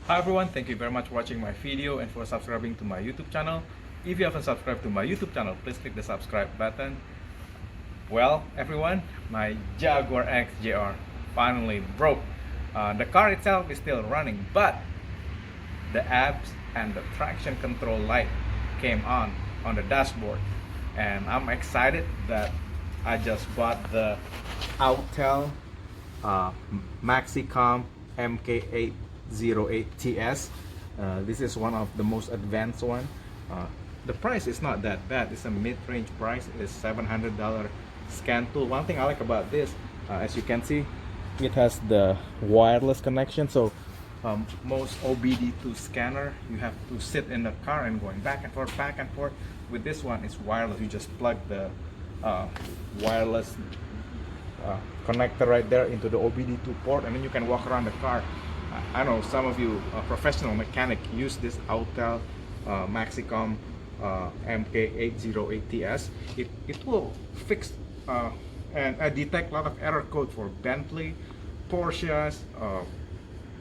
Hi everyone, thank you very much for watching my video and for subscribing to my YouTube channel. If you haven't subscribed to my YouTube channel, please click the subscribe button. Well, everyone, my Jaguar XJR finally broke. The car itself is still running, but the ABS and the traction control light came on the dashboard. And I'm excited that I just bought the Autel MaxiCOM MS808TS. This is one of the most advanced one. The price is not that bad. It's a mid-range price. It's $700 scan tool. One thing I like about this, as you can see, it has the wireless connection. So most OBD2 scanner, you have to sit in the car and going back and forth. With this one, it's wireless. You just plug the wireless connector right there into the OBD2 port, and then you can walk around the car. I know some of you professional mechanic use this Autel MaxiCOM MS808TS. It will fix and detect a lot of error code for Bentley, Porsches,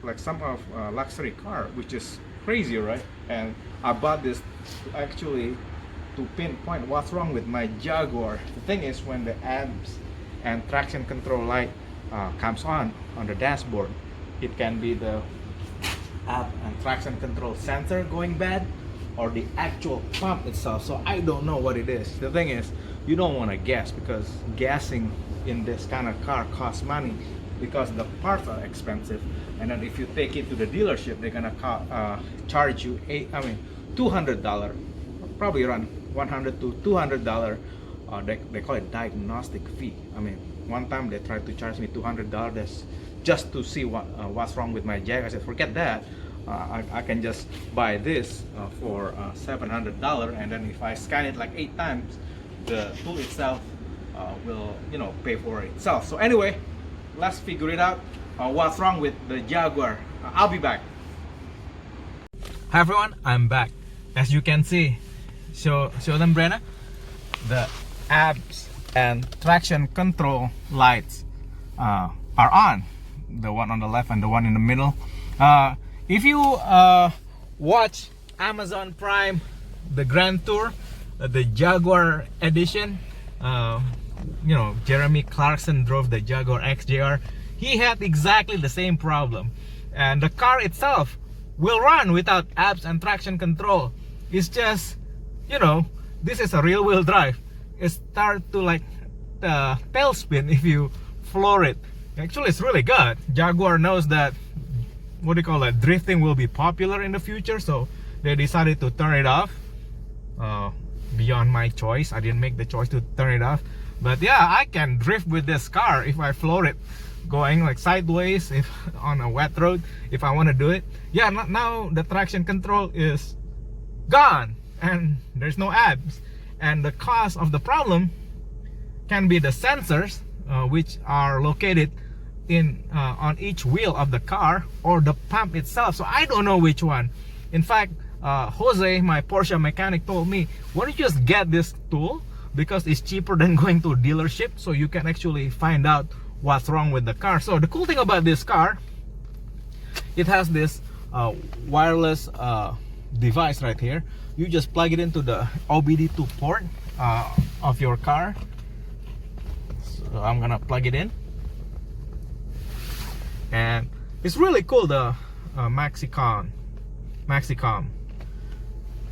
like some of luxury car, which is crazy, right? And I bought this actually to pinpoint what's wrong with my Jaguar. The thing is, when the ABS and traction control light comes on the dashboard, it can be the ABS and traction control sensor going bad, or the actual pump itself. So I don't know what it is. The thing is, you don't want to guess, because guessing in this kind of car costs money, because the parts are expensive. And then if you take it to the dealership, they're gonna charge you $200, probably around $100 to $200. They call it diagnostic fee. I mean, one time they tried to charge me $200 just to see what's wrong with my Jag. I said, forget that. I can just buy this for $700, and then if I scan it like 8 times, the tool itself will, pay for itself. So anyway, let's figure it out. What's wrong with the Jaguar? I'll be back. Hi everyone, I'm back. As you can see, show them, Brenna, the ABS and traction control lights are on. The one on the left and the one in the middle. If you watch Amazon Prime, the Grand Tour, the Jaguar edition, Jeremy Clarkson drove the Jaguar XJR. He had exactly the same problem, and the car itself will run without ABS and traction control. It's just, this is a rear-wheel drive. It starts to like tailspin if you floor it. Actually, it's really good. Jaguar knows that, drifting will be popular in the future, so they decided to turn it off. Beyond my choice, I didn't make the choice to turn it off. But yeah, I can drift with this car if I floor it, going like sideways if on a wet road, if I want to do it. Yeah, now the traction control is gone and there's no ABS, and the cause of the problem can be the sensors, which are located in on each wheel of the car, or the pump itself. So I don't know which one. In fact, Jose, my Porsche mechanic, told me, why don't you just get this tool, because it's cheaper than going to a dealership, so you can actually find out what's wrong with the car. So the cool thing about this car, it has this wireless device right here. You just plug it into the OBD2 port of your car. So I'm gonna plug it in, and it's really cool, the MaxiCOM.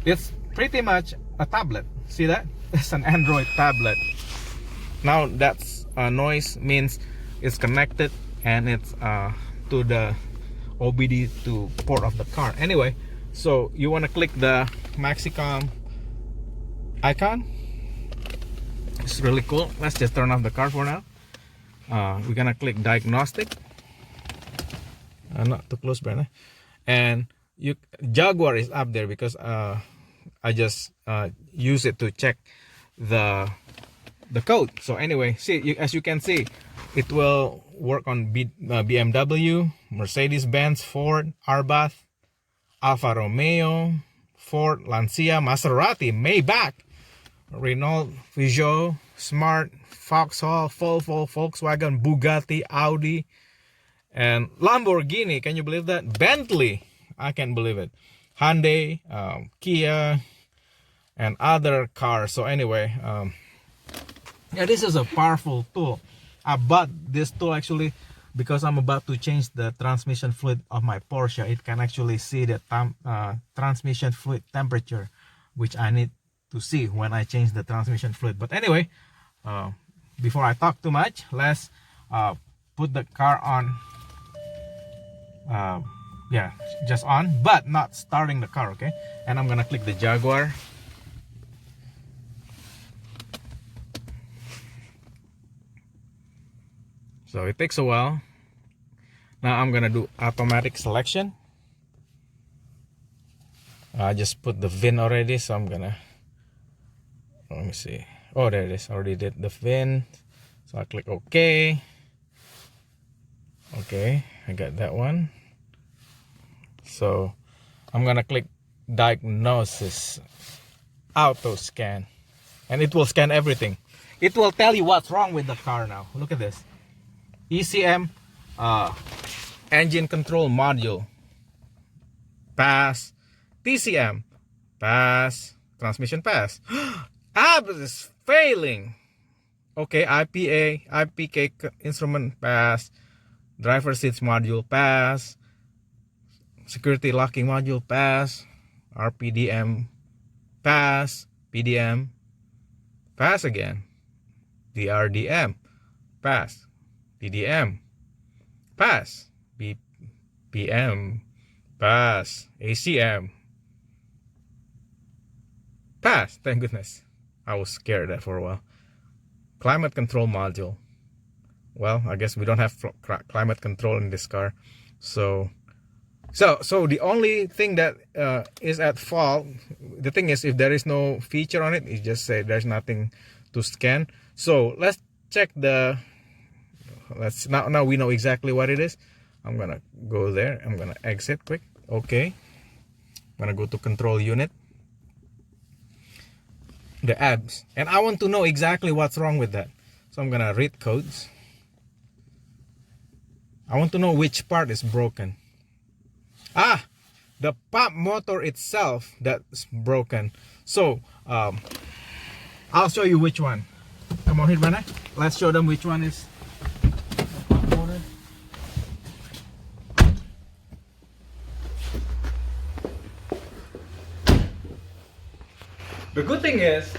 It's pretty much a tablet. See that? It's an Android tablet. Now that's noise means it's connected, and it's to the OBD2 port of the car. Anyway, so you want to click the MaxiCOM icon. It's really cool. Let's just turn off the car for now. We're gonna click Diagnostic. Not too close, Brenna. And Jaguar is up there because I just use it to check the code. So anyway, see, as you can see, it will work on BMW, Mercedes-Benz, Ford, Arbath, Alfa Romeo, Ford, Lancia, Maserati, Maybach, Renault, Peugeot, Smart, Vauxhall, Volvo, Volkswagen, Bugatti, Audi, and Lamborghini. Can you believe that? Bentley, I can't believe it. Hyundai, Kia, and other cars. So anyway, yeah, this is a powerful tool. I bought this tool actually because I'm about to change the transmission fluid of my Porsche. It can actually see the transmission fluid temperature, which I need to see when I change the transmission fluid. But anyway, before I talk too much, let's put the car on. Yeah, just on, but not starting the car. Okay, and I'm gonna click the Jaguar. So it takes a while. Now I'm gonna do automatic selection. I just put the VIN already, so I'm gonna, let me see. Oh, there it is. Already did the VIN. So I click OK. Okay, I got that one. So I'm gonna click diagnosis, auto scan, and it will scan everything. It will tell you what's wrong with the car now. Look at this. ECM, engine control module, pass. TCM, pass. Transmission, pass. ABS is failing. Okay, IPK instrument, pass. Driver seats module, pass. Security locking module, pass. RPDM, pass. PDM, pass again. DRDM, pass. PDM, pass. BPM, pass. ACM, pass. Thank goodness. I was scared that for a while. Climate control module. Well, I guess we don't have climate control in this car. So the only thing that is at fault, the thing is, if there is no feature on it, it just say there's nothing to scan. So let's check the, now we know exactly what it is. I'm gonna go there. I'm gonna exit quick. Okay, I'm gonna go to control unit, the ABS, and I want to know exactly what's wrong with that. So I'm gonna read codes. I want to know which part is broken. The pump motor itself that's broken. So I'll show you which one. Come on, Hitman. Let's show them which one is the pump motor. The good thing is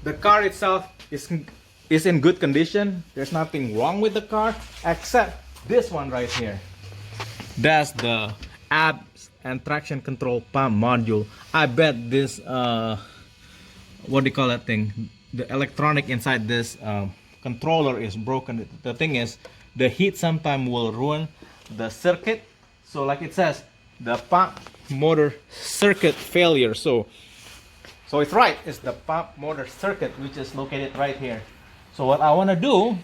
the car itself is in good condition. There's nothing wrong with the car except this one right here. That's the ABS and traction control pump module. I bet this what do you call that thing, the electronic inside this controller is broken. The thing is, the heat sometimes will ruin the circuit. So like it says, the pump motor circuit failure. So it's right, it's the pump motor circuit, which is located right here. So what I want to do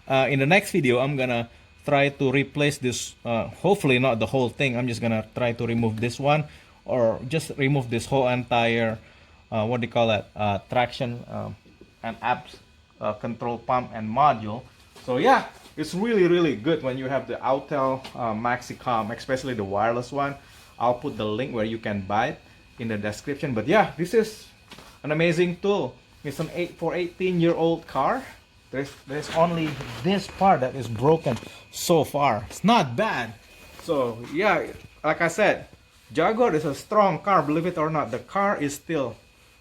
in the next video, I'm gonna try to replace this, hopefully not the whole thing. I'm just gonna try to remove this one, or just remove this whole entire what do you call that, traction and ABS control pump and module. So yeah, it's really good when you have the Autel MaxiCOM, especially the wireless one. I'll put the link where you can buy it in the description. But yeah, this is an amazing tool. It's an 18-year-old car. There's only this part that is broken so far. It's not bad. So yeah, like I said, Jaguar is a strong car, believe it or not. The car is still,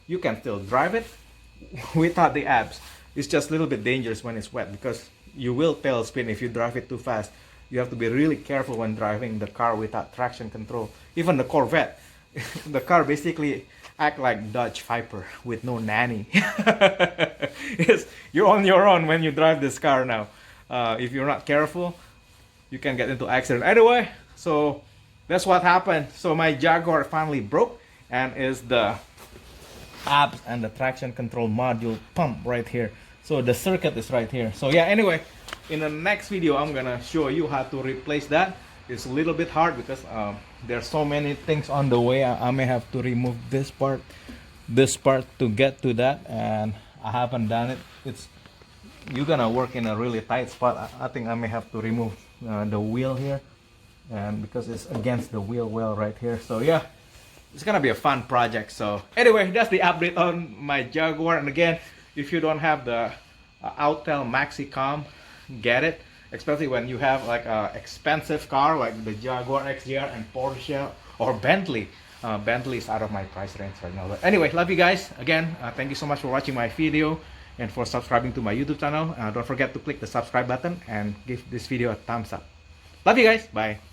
you can still drive it without the ABS. It's just a little bit dangerous when it's wet, because you will tail spin if you drive it too fast. You have to be really careful when driving the car without traction control. Even the Corvette, the car basically act like Dodge Viper with no nanny. Yes, you're on your own when you drive this car now. If you're not careful, you can get into accident. Anyway, so that's what happened. So my Jaguar finally broke, and is the ABS and the traction control module pump right here. So the circuit is right here. So yeah, anyway, in the next video I'm gonna show you how to replace that. It's a little bit hard because there's so many things on the way. I may have to remove this part to get to that, and I haven't done it. You're gonna work in a really tight spot. I think I may have to remove the wheel here. and because it's against the wheel well right here. So yeah, it's gonna be a fun project. So anyway, that's the update on my Jaguar. And again, if you don't have the Autel MaxiCOM, get it, especially when you have like a expensive car like the Jaguar XJR and Porsche or Bentley. Bentley is out of my price range right now. But anyway, love you guys again. Thank you so much for watching my video and for subscribing to my YouTube channel. Don't forget to click the subscribe button and give this video a thumbs up. Love you guys. Bye.